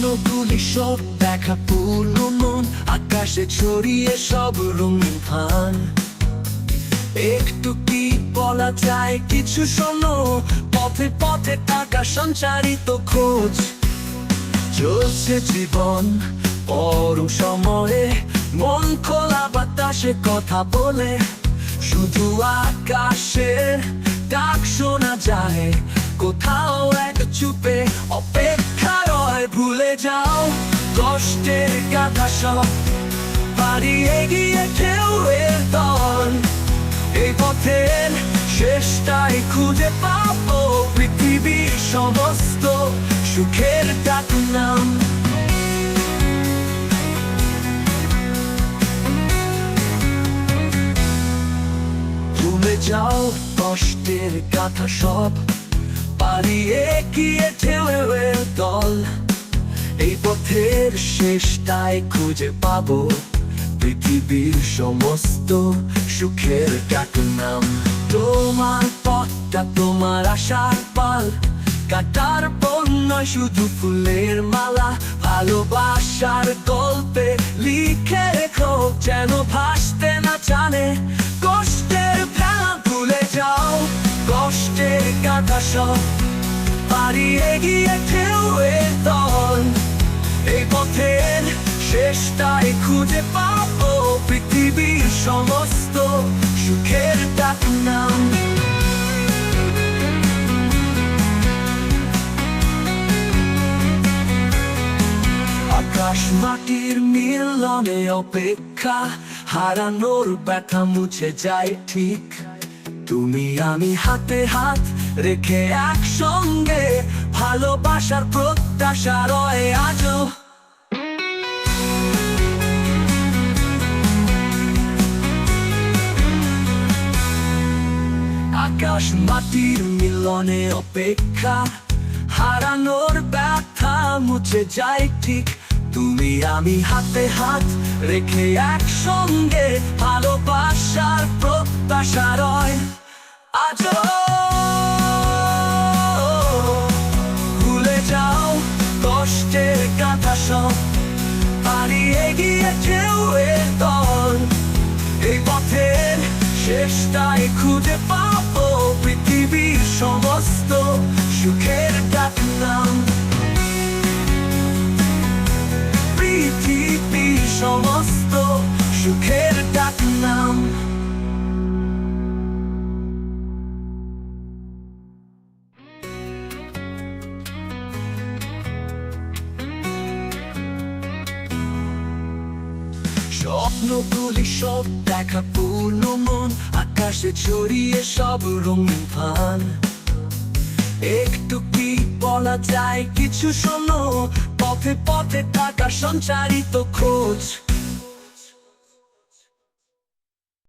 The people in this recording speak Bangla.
স্বপ্নগুলি সব দেখা পূর্ণ মন, আকাশে ছড়িয়ে সব রঙিন ফান। একটু কি বলা যায় কিছু শোনো, পথে পথে টাকা সঞ্চারিত খোঁজ। চলছে জীবন পরম সময়ে, মন খোলা বাতাসে কথা বলে। শুধু আকাশের ডাক শোনা যায়, কোথাও এক চুপে অপেক্ষা রয়। ভুলে যাও কষ্টের গাথা সব, বাড়ি এগিয়ে ঢেউয়ের দল। এই পথের শেষটাই খুঁজে পাবো পৃথিবীর সমস্ত সুখের ডাক নাম। ভুলে যাও কষ্টের গাথা সব, বাড়ি এগিয়ে ঢেউয়ের দল। এই পথের শেষটাই খুঁজে পাবো পৃথিবীর সমস্ত সুখের ডাক নাম। তোমার পথটা তোমার আশার পাল, কাটার পর নয় শুধু ফুলের মালা। ভালোবাসার গল্পে লিখে রেখো, যেন ভাসতে না জানে কষ্টের ভেলা। ভুলে যাও কষ্টের গাথা সব, বাড়ি এগিয়ে ঢেউয়ের দল। এই পথের শেষটাই খুঁজে পাবো পৃথিবীর সমস্ত সুখের ডাক নাম। আকাশ মাটির মিলনে অপেক্ষা, হারানোর ব্যথা মুছে যায় ঠিক। তুমি আমি হাতে হাত রেখে একসঙ্গে, ভালোবাসার প্রত্যাশা রয় আজও। আকাশ মাটির মিলনে অপেক্ষা, হারানোর ব্যথা মুছে যায় ঠিক। তুমি আমি হাতে হাত রেখে একসঙ্গে, ভালোবাসার প্রত্যাশা রয় আজও। ভুলে যাও কষ্টের গাথা সব, বাড়ি এগিয়ে ঢেউয়ের দল। এই পথের শেষটাই খুঁজে পাবো পৃথিবীর সমস্ত সুখের ডাক নাম। পৃথিবীর সমস্ত সুখের ডাক নাম। স্বপ্নগুলি সব দেখা পূর্ণ মন, আকাশে ছড়িয়ে সব রঙিন ফান। একটু কি বলা যায় কিছু শোনো, পথে পথে টাকা সঞ্চারিত খোঁজ।